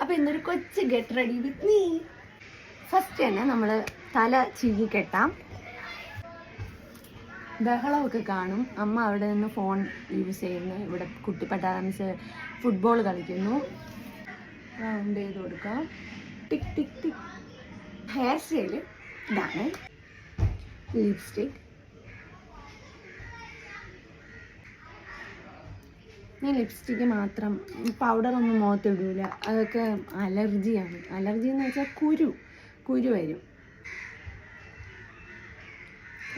അപ്പോൾ ഇന്നൊരു കൊച്ചു get ready with me. First തന്നെ നമ്മൾ തല ചീകി കെട്ടാം. ബഹളമൊക്കെ കാണും. അമ്മ അവിടെ നിന്ന് ഫോൺ യൂസ് ചെയ്യുന്നു. ഇവിടെ കുട്ടി പട്ടാളംസ് ഫുട്ബോൾ കളിക്കുന്നു. റൗണ്ട് ചെയ്ത് കൊടുക്കാം. ടിക് ടിക് ടിക്. ഹെയർ സ്റ്റൈല് ഇതാണ്. ലിപ്സ്റ്റിക്. ഞാൻ ലിപ്സ്റ്റിക്ക് മാത്രം, പൗഡറൊന്നും മുഖത്തിടൂല. അതൊക്കെ അലർജിയാണ്. അലർജി എന്ന് വെച്ചാൽ കുരു വരും.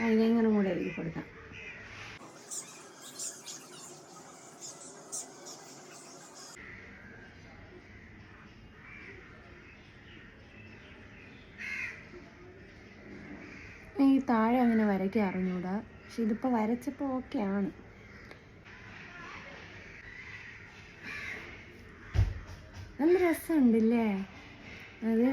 ഐലൈനറും കൂടെ എഴുതി കൊടുക്കാം. ഈ താഴെ അങ്ങനെ വരയ്ക്കാൻ അറിഞ്ഞൂടാ, പക്ഷെ ഇതിപ്പോൾ വരച്ചപ്പോൾ ഓക്കെയാണ്. നല്ല രസമുണ്ടല്ലേ. അത്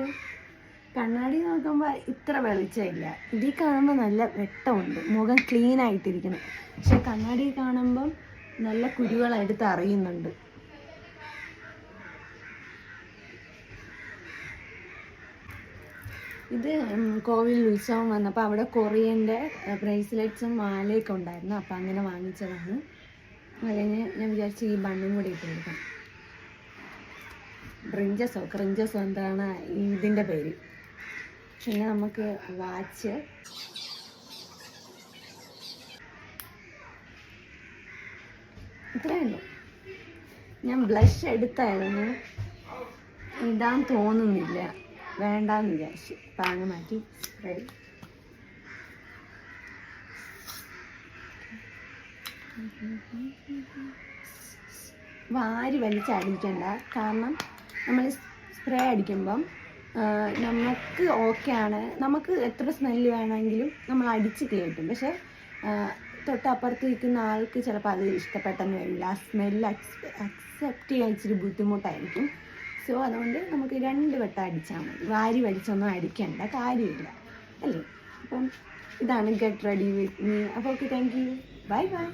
കണ്ണാടി നോക്കുമ്പോൾ ഇത്ര വെളിച്ചമില്ല. ഇതിൽ കാണുമ്പോൾ നല്ല വെട്ടമുണ്ട്, മുഖം ക്ലീൻ ആയിട്ടിരിക്കണം. പക്ഷെ കണ്ണാടി കാണുമ്പം നല്ല കുരുകളെടുത്ത് അറിയുന്നുണ്ട്. ഇത് കോവിൽ ഉത്സവം വന്നപ്പോൾ അവിടെ കൊറിയൻ്റെ ബ്രേസ്ലെറ്റ്സും മാലയൊക്കെ ഉണ്ടായിരുന്നു. അപ്പം അങ്ങനെ വാങ്ങിച്ചതാണ്. അതിന് ഞാൻ വിചാരിച്ചു ഈ ബണ്ണും കൂടി ഇട്ട് കൊടുക്കാം. ക്രിഞ്ചസോ എന്താണ് ഇതിൻ്റെ പേര്. പിന്നെ നമുക്ക് വാച്ച്. ഇത്രയേ ഉള്ളൂ. ഞാൻ ബ്ലഷ് എടുത്തായിരുന്നു, ഇടാൻ തോന്നുന്നില്ല, വേണ്ടാന്ന് വിചാരിച്ചു. പാങ്ങ് മാറ്റി റെഡി. വാരി വലിച്ചടിക്കണ്ട. കാരണം നമ്മൾ സ്പ്രേ അടിക്കുമ്പം നമുക്ക് ഓക്കെയാണ്. നമുക്ക് എത്ര സ്മെല്ല് വേണമെങ്കിലും നമ്മൾ അടിച്ച് കയറ്റും. പക്ഷേ തൊട്ടപ്പുറത്ത് നിൽക്കുന്ന ആൾക്ക് ചിലപ്പോൾ അത് ഇഷ്ടപ്പെട്ടെന്ന് വരില്ല. ആ സ്മെല്ല് അക്സെപ്റ്റ് ചെയ്യാൻ ഇച്ചിരി ബുദ്ധിമുട്ടായിരിക്കും. സോ അതുകൊണ്ട് നമുക്ക് 2 വട്ടം അടിച്ചാൽ മതി. വാരി വലിച്ചൊന്നും അടിക്കേണ്ട കാര്യമില്ല അല്ലേ. അപ്പം ഇതാണ് ഗെറ്റ് റെഡി വിത്ത് മീ. അപ്പോൾ okay, thank you, bye bye.